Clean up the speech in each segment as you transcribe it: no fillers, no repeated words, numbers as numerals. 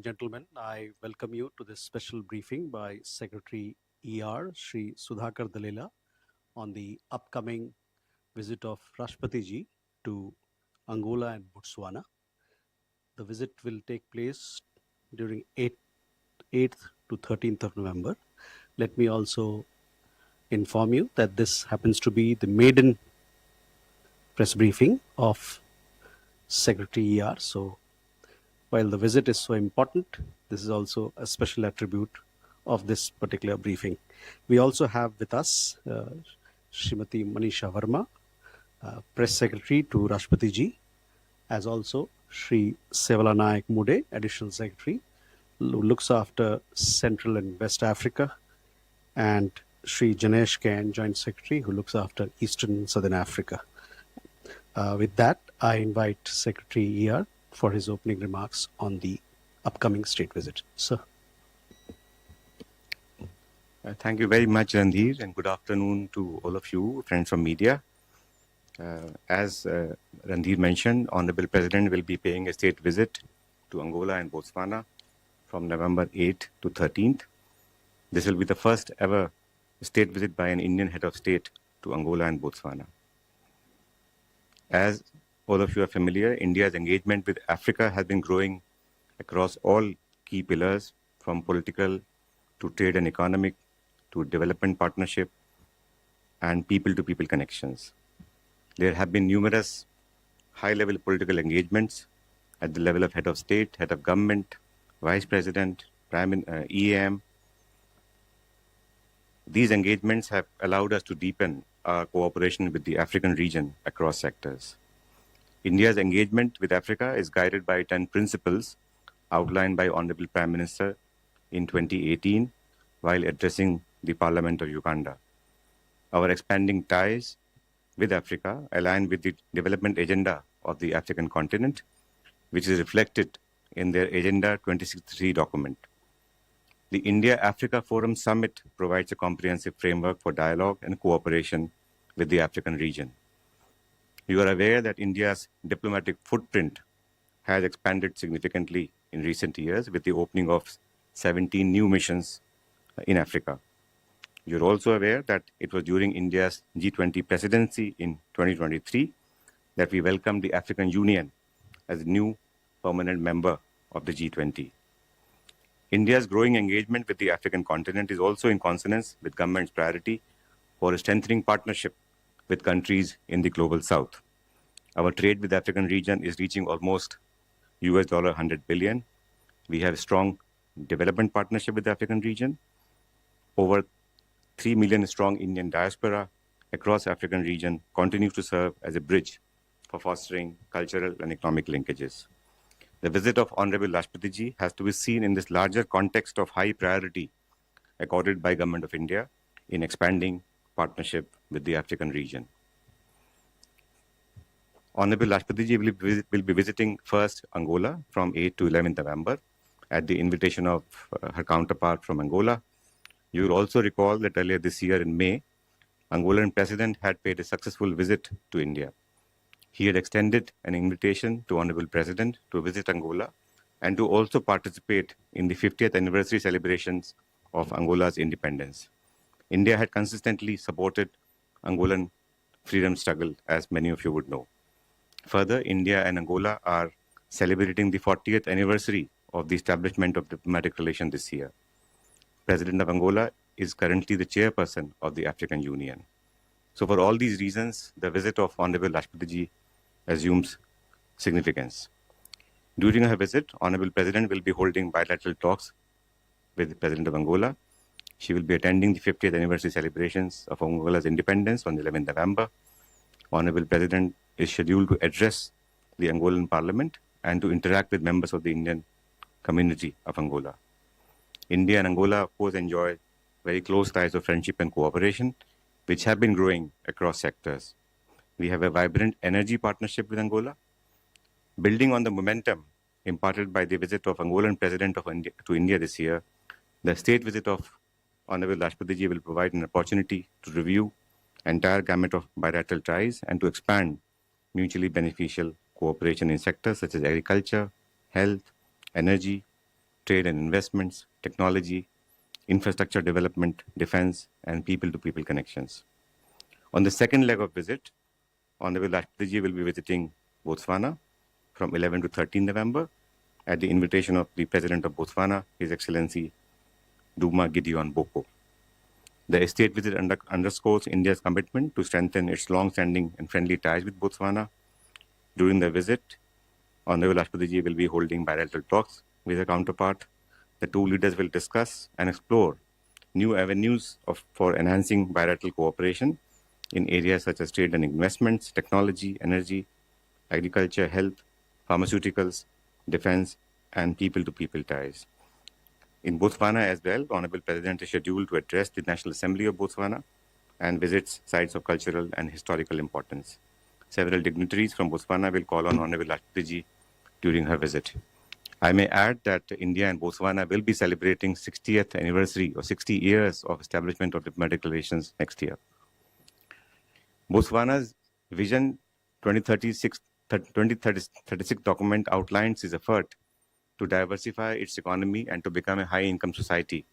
gentlemen, I welcome you to this special briefing by Secretary ER, Shri Sudhakar Dalela, on the upcoming visit of Rashtrapati Ji to Angola and Botswana. The visit will take place during 8th to 13th of November. Let me also inform you that this happens to be the maiden press briefing of Secretary ER. So while the visit is so important, this is also a special attribute of this particular briefing. We also have with us Srimati Manisha Verma, Press Secretary to Rashtrapati Ji, as also Shri Sevala Nayak Mude, Additional Secretary, who looks after Central and West Africa, and Shri Janesh Kain, Joint Secretary, who looks after Eastern and Southern Africa. With that, I invite Secretary ER for his opening remarks on the upcoming state visit. Sir. Thank you very much, Randhir, and good afternoon to all of you, friends from media. As Randhir mentioned, Honorable President will be paying a state visit to Angola and Botswana from November 8th to 13th. This will be the first ever state visit by an Indian head of state to Angola and Botswana. As all of you are familiar, India's engagement with Africa has been growing across all key pillars, from political to trade and economic to development partnership and people-to-people connections. There have been numerous high-level political engagements at the level of head of state, head of government, vice president, EAM. These engagements have allowed us to deepen our cooperation with the African region across sectors. India's engagement with Africa is guided by 10 principles outlined by Honorable Prime Minister in 2018 while addressing the Parliament of Uganda. Our expanding ties with Africa align with the development agenda of the African continent, which is reflected in their Agenda 2063 document. The India-Africa Forum Summit provides a comprehensive framework for dialogue and cooperation with the African region. You are aware that India's diplomatic footprint has expanded significantly in recent years with the opening of 17 new missions in Africa. You're also aware that it was during India's G20 presidency in 2023 that we welcomed the African Union as a new permanent member of the G20. India's growing engagement with the African continent is also in consonance with government's priority for a strengthening partnership with countries in the global south. Our trade with the African region is reaching almost $100 billion. We have a strong development partnership with the African region. Over 3 million strong Indian diaspora across the African region continues to serve as a bridge for fostering cultural and economic linkages. The visit of Honorable Rashtrapati Ji has to be seen in this larger context of high priority accorded by Government of India in expanding partnership with the African region. Honorable Rashtrapati Ji will be visiting first Angola from 8th to 11th November at the invitation of her counterpart from Angola. You will also recall that earlier this year in May, Angolan President had paid a successful visit to India. He had extended an invitation to Honorable President to visit Angola and to also participate in the 50th anniversary celebrations of Angola's independence. India had consistently supported Angolan freedom struggle, as many of you would know. Further, India and Angola are celebrating the 40th anniversary of the establishment of diplomatic relations this year. President of Angola is currently the chairperson of the African Union. So for all these reasons, the visit of Honorable Rashtrapati Ji assumes significance. During her visit, Honorable President will be holding bilateral talks with the President of Angola. She will be attending the 50th anniversary celebrations of Angola's independence on 11th November. Honorable President is scheduled to address the Angolan Parliament and to interact with members of the Indian community of Angola. India and Angola, of course, enjoy very close ties of friendship and cooperation, which have been growing across sectors. We have a vibrant energy partnership with Angola. Building on the momentum imparted by the visit of Angolan President to India this year, the state visit of Honorable Rashtrapati Ji will provide an opportunity to review entire gamut of bilateral ties and to expand mutually beneficial cooperation in sectors such as agriculture, health, energy, trade and investments, technology, infrastructure development, defense, and people-to-people connections. On the second leg of visit, Honorable Rashtrapati will be visiting Botswana from 11 to 13 November at the invitation of the President of Botswana, His Excellency Duma Gideon Boko. The estate visit underscores India's commitment to strengthen its long-standing and friendly ties with Botswana. During the visit, Honorable Rashtrapati will be holding bilateral talks with her counterpart. The two leaders will discuss and explore new avenues for enhancing bilateral cooperation in areas such as trade and investments, technology, energy, agriculture, health, pharmaceuticals, defense, and people-to-people ties. In Botswana as well, Honorable President is scheduled to address the National Assembly of Botswana and visits sites of cultural and historical importance. Several dignitaries from Botswana will call on Honorable Rashtrapati during her visit. I may add that India and Botswana will be celebrating 60th anniversary or 60 years of establishment of diplomatic relations next year. Botswana's Vision 2036 document outlines its effort to diversify its economy and to become a high-income society.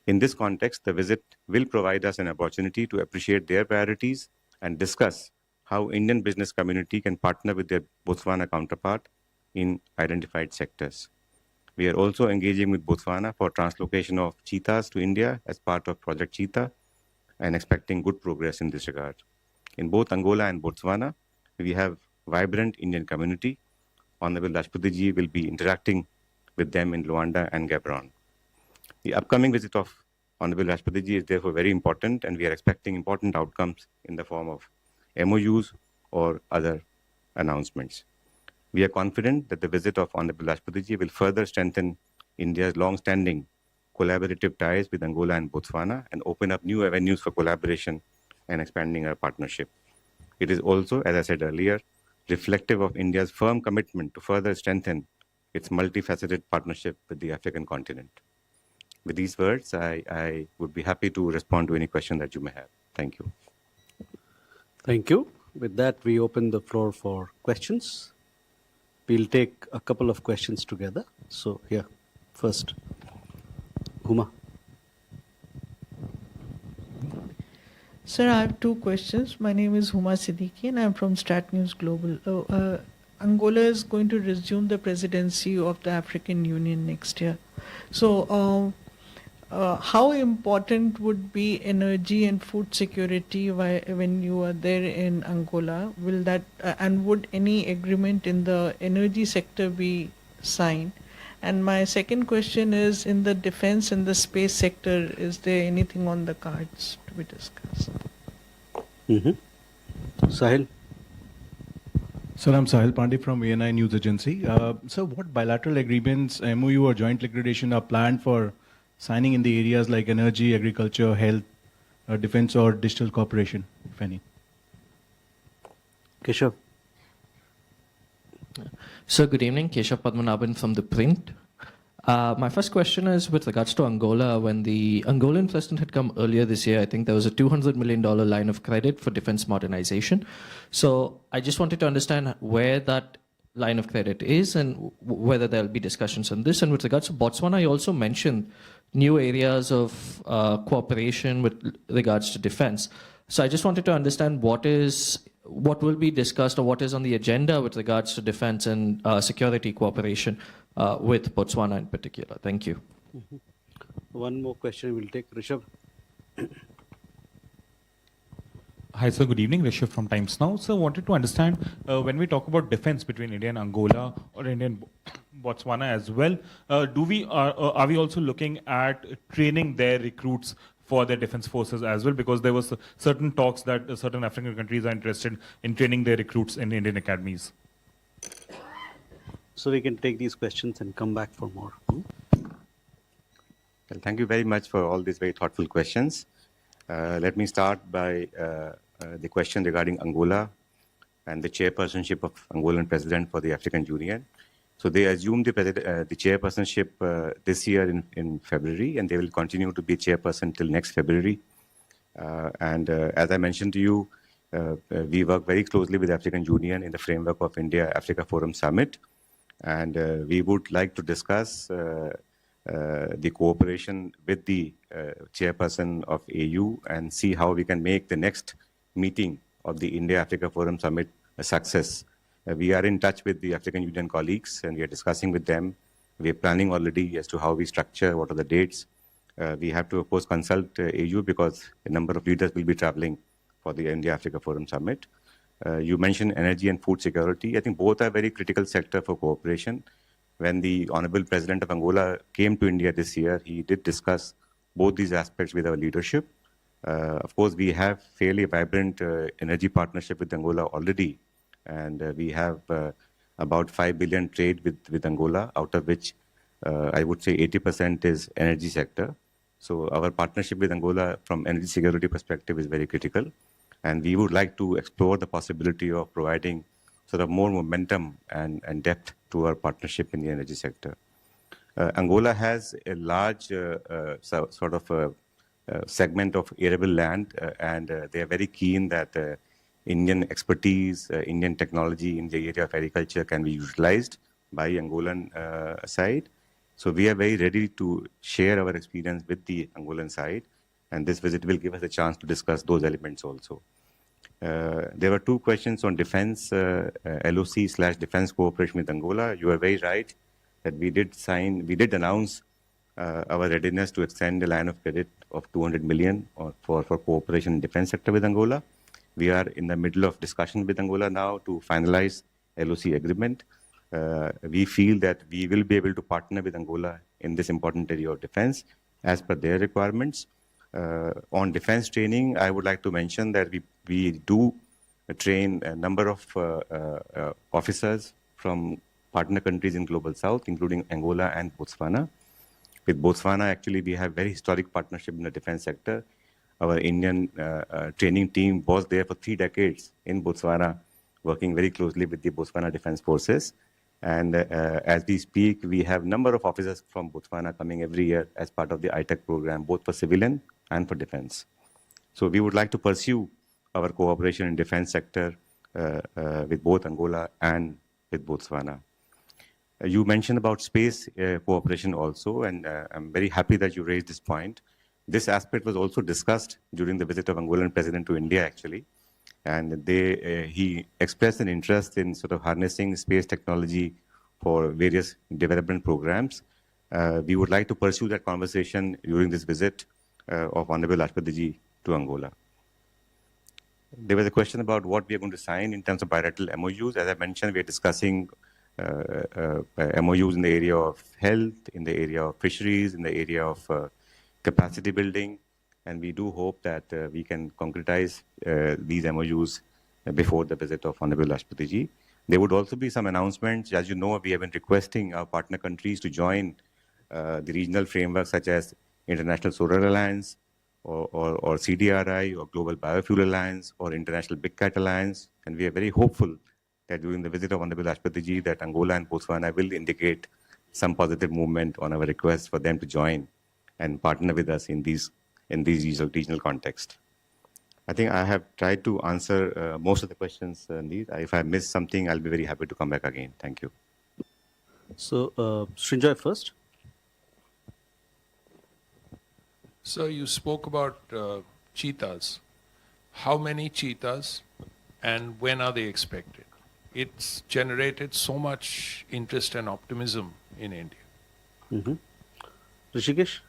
In this context, the visit will provide us an opportunity to appreciate their priorities and discuss how Indian business community can partner with their Botswana counterpart in identified sectors. We are also engaging with Botswana for translocation of cheetahs to India as part of Project Cheetah and expecting good progress in this regard. In both Angola and Botswana, we have vibrant Indian community. Honorable Rashtrapati will be interacting with them in Luanda and Gabon. The upcoming visit of Honorable Rashtrapati is therefore very important, and we are expecting important outcomes in the form of MOUs or other announcements. We are confident that the visit of Honorable Rashtrapati will further strengthen India's long-standing collaborative ties with Angola and Botswana and open up new avenues for collaboration and expanding our partnership. It is also, as I said earlier, reflective of India's firm commitment to further strengthen its multifaceted partnership with the African continent. With these words, I would be happy to respond to any question that you may have. Thank you. Thank you. With that, we open the floor for questions. We'll take a couple of questions together. So here, first, Huma. Sir, I have two questions. My name is Huma Siddiqui and I'm from Stat News Global. Angola is going to resume the presidency of the African Union next year. So how important would be energy and food security when you are there in Angola? Will that and would any agreement in the energy sector be signed? And my second question is, in the defense and the space sector, is there anything on the cards to be discussed? Sahil. Sir, I'm Sahil Pandey from ANI News Agency. So what bilateral agreements, MOU or joint liquidation are planned for signing in the areas like energy, agriculture, health, defense or digital cooperation, if any? Keshav. Sir, good evening. Keshav Padmanabhan from The Print. My first question is with regards to Angola. When the Angolan president had come earlier this year, I think there was a $200 million line of credit for defense modernization. So I just wanted to understand where that line of credit is and whether there'll be discussions on this. And with regards to Botswana, you also mentioned new areas of cooperation with regards to defense. So I just wanted to understand what will be discussed or what is on the agenda with regards to defense and security cooperation with Botswana in particular. Thank you. One more question we'll take. Rishabh. Hi, sir. Good evening. Rishabh from Times Now. Sir, wanted to understand when we talk about defense between India and Angola or India and Botswana as well, are we also looking at training their recruits for their defense forces as well? Because there was certain talks that certain African countries are interested in training their recruits in Indian academies. So we can take these questions and come back for more. Well, thank you very much for all these very thoughtful questions. Let me start by the question regarding Angola and the chairpersonship of Angolan president for the African Union. So they assumed the chairpersonship this year in February, and they will continue to be chairperson till next February. And as I mentioned to you, we work very closely with the African Union in the framework of India-Africa Forum Summit. And we would like to discuss the cooperation with the chairperson of AU and see how we can make the next meeting of the India-Africa Forum Summit a success. We are in touch with the African Union colleagues and we are discussing with them. We are planning already as to how we structure, what are the dates. We have to, of course, consult AU because a number of leaders will be traveling for the India-Africa Forum Summit. You mentioned energy and food security. I think both are very critical sector for cooperation. When the Honorable President of Angola came to India this year, he did discuss both these aspects with our leadership. Of course, we have fairly vibrant energy partnership with Angola already, and we have about 5 billion trade with Angola, out of which I would say 80% is energy sector. So our partnership with Angola from energy security perspective is very critical. And we would like to explore the possibility of providing sort of more momentum and depth to our partnership in the energy sector. Angola has a large sort of segment of arable land, and they are very keen that Indian expertise, Indian technology in the area of agriculture can be utilized by Angolan side. So we are very ready to share our experience with the Angolan side, and this visit will give us a chance to discuss those elements also. There were two questions on defense, LOC/defense cooperation with Angola. You are very right that we did announce our readiness to extend a line of credit of 200 million for cooperation in defense sector with Angola. We are in the middle of discussion with Angola now to finalize LOC agreement. We feel that we will be able to partner with Angola in this important area of defense as per their requirements. On defense training, I would like to mention that we do train a number of officers from partner countries in Global South, including Angola and Botswana. With Botswana, actually, we have very historic partnership in the defense sector. Our Indian training team was there for 3 decades in Botswana, working very closely with the Botswana Defense Forces. And as we speak, we have a number of officers from Botswana coming every year as part of the ITEC program, both for civilian and for defense. So we would like to pursue our cooperation in defense sector with both Angola and with Botswana. You mentioned about space cooperation also, and I'm very happy that you raised this point. This aspect was also discussed during the visit of Angolan President to India, actually. And he expressed an interest in sort of harnessing space technology for various development programs. We would like to pursue that conversation during this visit of Honorable Rashtrapati Ji to Angola. There was a question about what we are going to sign in terms of bilateral MOUs. As I mentioned, we are discussing MOUs in the area of health, in the area of fisheries, in the area of capacity building. And we do hope that we can concretize these MOUs before the visit of Honorable Rashtrapati Ji. There would also be some announcements. As you know, we have been requesting our partner countries to join the regional framework such as International Solar Alliance or CDRI or Global Biofuel Alliance or International Big Cat Alliance. And we are very hopeful that during the visit of Honorable Rashtrapati Ji that Angola and Botswana will indicate some positive movement on our request for them to join and partner with us in these regional context. I think I have tried to answer most of the questions in these. If I missed something, I'll be very happy to come back again. Thank you. So, Srinjoy first. So you spoke about cheetahs. How many cheetahs and when are they expected? It's generated so much interest and optimism in India. Mm-hmm. Rishikesh?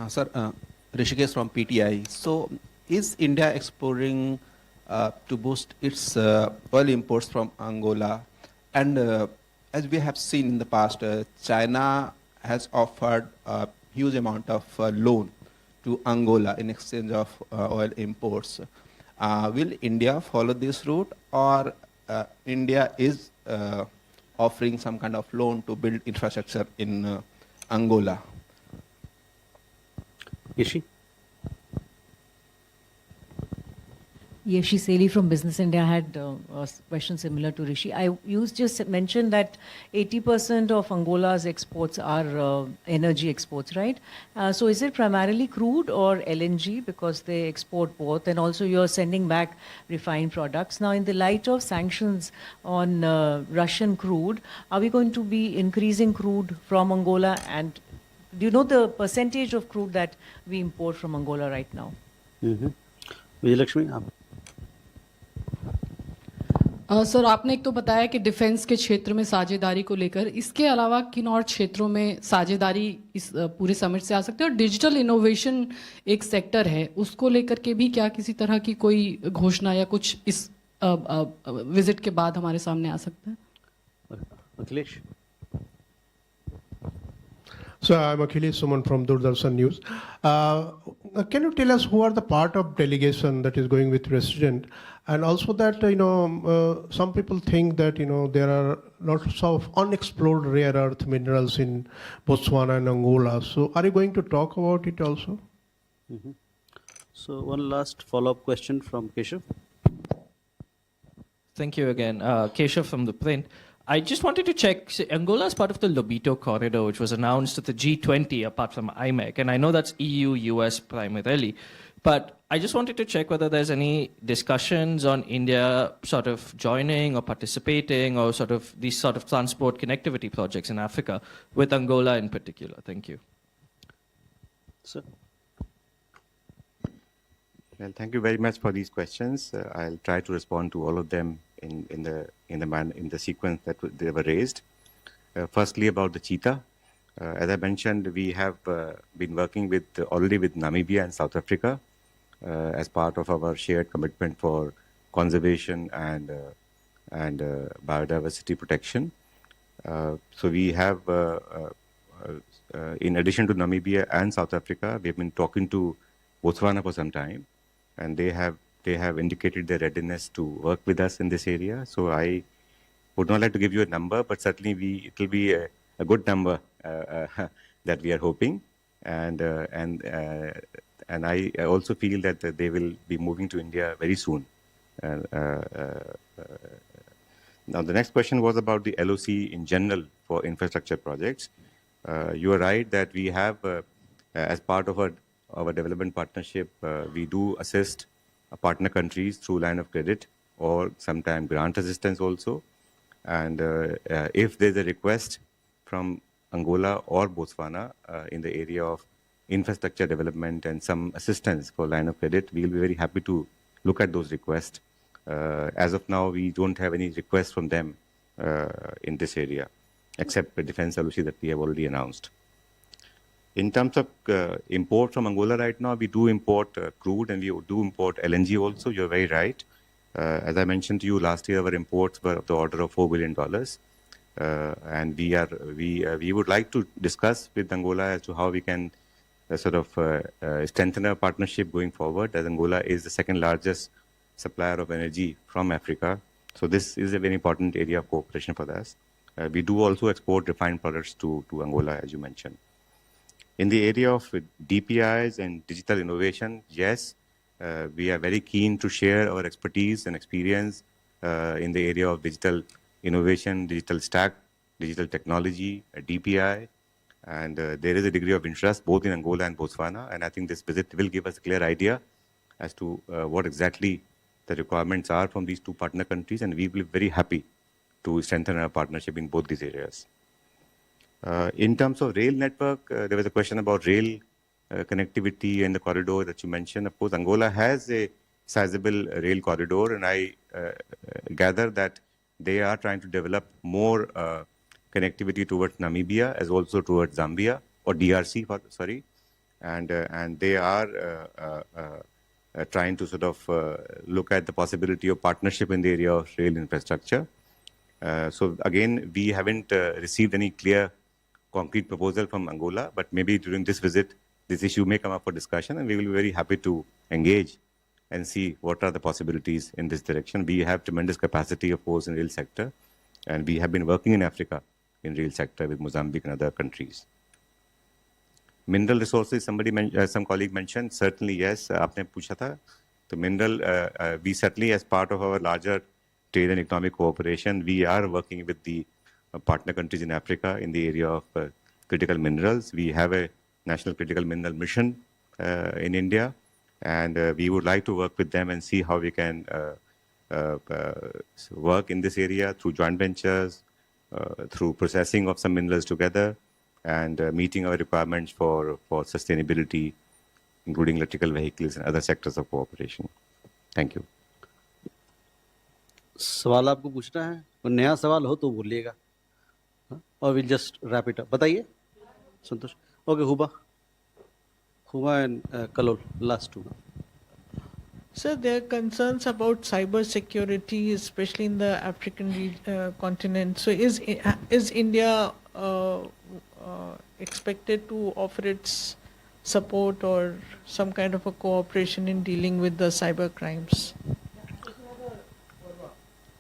Sir, Rishikesh from PTI. So, is India exploring to boost its oil imports from Angola? And as we have seen in the past, China has offered a huge amount of loan to Angola in exchange of oil imports. Will India follow this route, or India is offering some kind of loan to build infrastructure in Angola? Ishi? Yeshi Seli from Business India had a question similar to Rishi. You just mentioned that 80% of Angola's exports are energy exports, right? So is it primarily crude or LNG, because they export both, and also you're sending back refined products. Now, in the light of sanctions on Russian crude, are we going to be increasing crude from Angola? And do you know the percentage of crude that we import from Angola right now? Vijayalakshmi, आप sir, आपने एक तो बताया कि defence के क्षेत्र में साझेदारी को लेकर, इसके अलावा किन और क्षेत्रों में साझेदारी इस पूरे समिट से आ सकते हैं, और डिजिटल इनोवेशन एक सेक्टर है, उसको लेकर के भी क्या किसी तरह की कोई घोषणा या कुछ इस विजिट के बाद हमारे सामने आ सकता है? Akhilesh. So I'm Achilles Suman from Doordarshan News. Can you tell us who are the part of delegation that is going with President, and also that some people think that there are lots of unexplored rare earth minerals in Botswana and Angola. So are you going to talk about it also? So one last follow-up question from Keshav. Thank you again. Keshav from The Print. I just wanted to check, Angola is part of the Lobito corridor, which was announced at the G20, apart from IMEC, and I know that's EU, US primarily, but I just wanted to check whether there's any discussions on India sort of joining or participating or sort of these sort of transport connectivity projects in Africa, with Angola in particular. Thank you. Sir. Well, thank you very much for these questions. I'll try to respond to all of them in the sequence that they were raised. Firstly, about the cheetah. As I mentioned, we have been working already with Namibia and South Africa as part of our shared commitment for conservation and biodiversity protection. So we have, in addition to Namibia and South Africa, we have been talking to Botswana for some time, and they have indicated their readiness to work with us in this area. So I would not like to give you a number, but certainly it will be a good number that we are hoping. And I also feel that they will be moving to India very soon. Now, the next question was about the LOC in general for infrastructure projects. You are right that we have, as part of our development partnership, we do assist partner countries through line of credit or sometimes grant assistance also. And if there's a request from Angola or Botswana in the area of infrastructure development and some assistance for line of credit, we'll be very happy to look at those requests. As of now, we don't have any requests from them in this area, except the defense LOC that we have already announced. In terms of import from Angola right now, we do import crude and we do import LNG also. You're very right. As I mentioned to you, last year our imports were of the order of $4 billion. And we would like to discuss with Angola as to how we can strengthen our partnership going forward, as Angola is the second largest supplier of energy from Africa. So this is a very important area of cooperation for us. We do also export refined products to Angola, as you mentioned. In the area of DPIs and digital innovation, yes, we are very keen to share our expertise and experience in the area of digital innovation, digital stack, digital technology, DPI, and there is a degree of interest both in Angola and Botswana, and I think this visit will give us a clear idea as to what exactly the requirements are from these two partner countries, and we will be very happy to strengthen our partnership in both these areas. In terms of rail network, there was a question about rail connectivity and the corridor that you mentioned. Of course, Angola has a sizable rail corridor, and I gather that they are trying to develop more connectivity towards Namibia as also towards Zambia, or DRC, sorry. And they are trying to look at the possibility of partnership in the area of rail infrastructure. So again, we haven't received any clear concrete proposal from Angola, but maybe during this visit, this issue may come up for discussion, and we will be very happy to engage and see what are the possibilities in this direction. We have tremendous capacity, of course, in rail sector, and we have been working in Africa in rail sector with Mozambique and other countries. Mineral resources, some colleague mentioned, certainly yes, आपने पूछा था, The mineral, we certainly, as part of our larger trade and economic cooperation, we are working with the partner countries in Africa in the area of critical minerals. We have a national critical mineral mission in India, and we would like to work with them and see how we can work in this area through joint ventures, through processing of some minerals together, and meeting our requirements for sustainability, including electrical vehicles and other sectors of cooperation. Thank you. सवाल आपको पूछना है और नया सवाल हो तो बोलिएगा, और will just wrap it up. बताइए Santosh. Okay, Huba and Kalol, last two. Sir, there are concerns about cyber security, especially in the African continent. So, is India expected to offer its support or some kind of a cooperation in dealing with the cyber crimes?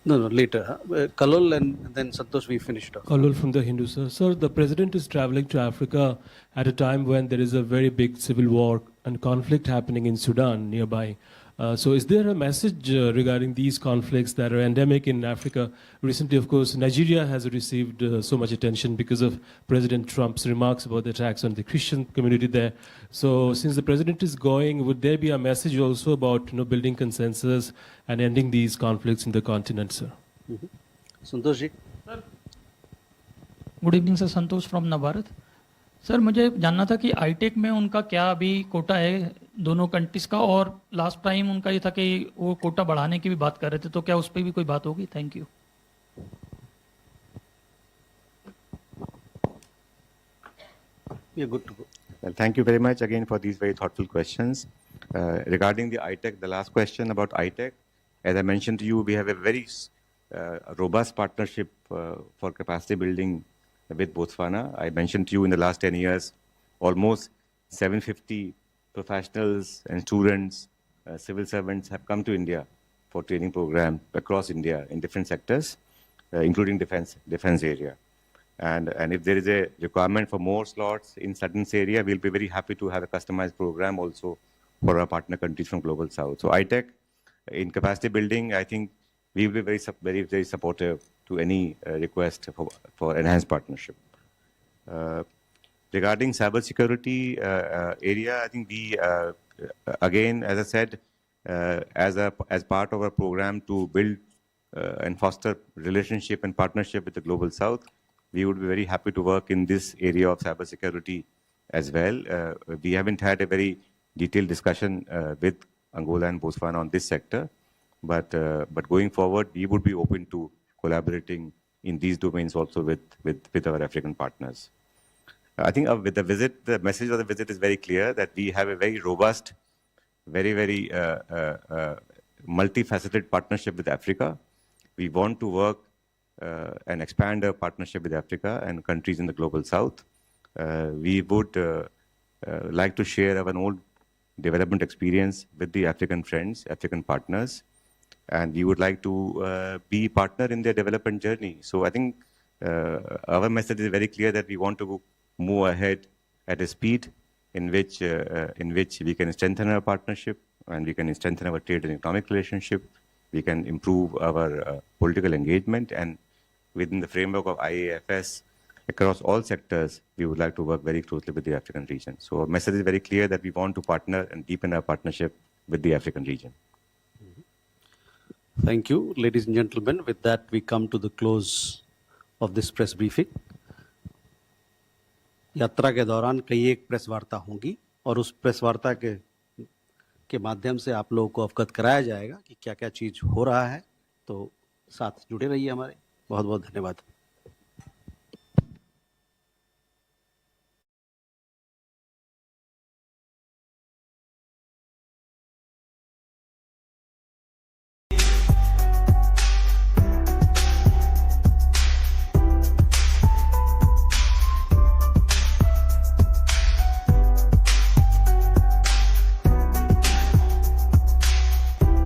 No, later. Kalol and then Santosh, we finished off. Kalul from the Hindu, sir. Sir, the president is traveling to Africa at a time when there is a very big civil war and conflict happening in Sudan nearby. So is there a message regarding these conflicts that are endemic in Africa? Recently, of course, Nigeria has received so much attention because of President Trump's remarks about the attacks on the Christian community there. So since the president is going, would there be a message also about building consensus and ending these conflicts in the continent, sir? Santosh ji. Good evening sir, Santosh from Navbharat. Sir, मुझे जानना था कि आईटेक में उनका क्या अभी कोटा है दोनों कंट्रीज का, और लास्ट टाइम उनका ये था कि वो कोटा बढ़ाने की भी बात कर रहे थे, तो क्या उस पर भी कोई बात होगी? Thank you. You're good to go. Well, thank you very much again for these very thoughtful questions. Regarding the ITEC, the last question about ITEC, as I mentioned to you, we have a very robust partnership for capacity building with Botswana. I mentioned to you in the last 10 years, almost 750 professionals and students, civil servants have come to India for training programs across India in different sectors, including defense area. And if there is a requirement for more slots in certain area, we'll be very happy to have a customized program also for our partner countries from Global South. So ITEC, in capacity building, I think we will be very supportive to any request for enhanced partnership. Regarding cybersecurity area, I think we, again, as I said, as part of our program to build and foster relationship and partnership with the Global South, we would be very happy to work in this area of cybersecurity as well. We haven't had a very detailed discussion with Angola and Botswana on this sector, but going forward, we would be open to collaborating in these domains also with our African partners. I think with the visit, the message of the visit is very clear that we have a very robust, very multifaceted partnership with Africa. We want to work and expand our partnership with Africa and countries in the Global South. We would like to share our own development experience with the African friends, African partners, and we would like to be partner in their development journey. So I think our message is very clear that we want to move ahead at a speed in which we can strengthen our partnership and we can strengthen our trade and economic relationship. We can improve our political engagement, and within the framework of IAFS, across all sectors, we would like to work very closely with the African region. So our message is very clear that we want to partner and deepen our partnership with the African region. Thank you, ladies and gentlemen. With that, we come to the close of this press briefing. यात्रा के दौरान कई एक press वार्ता होंगी और उस press वार्ता के माध्यम से आप लोगों को अवगत कराया जाएगा कि क्या क्या चीज़ हो रहा है. तो साथ जुड़े रहिए हमारे. बहुत बहुत धन्यवाद.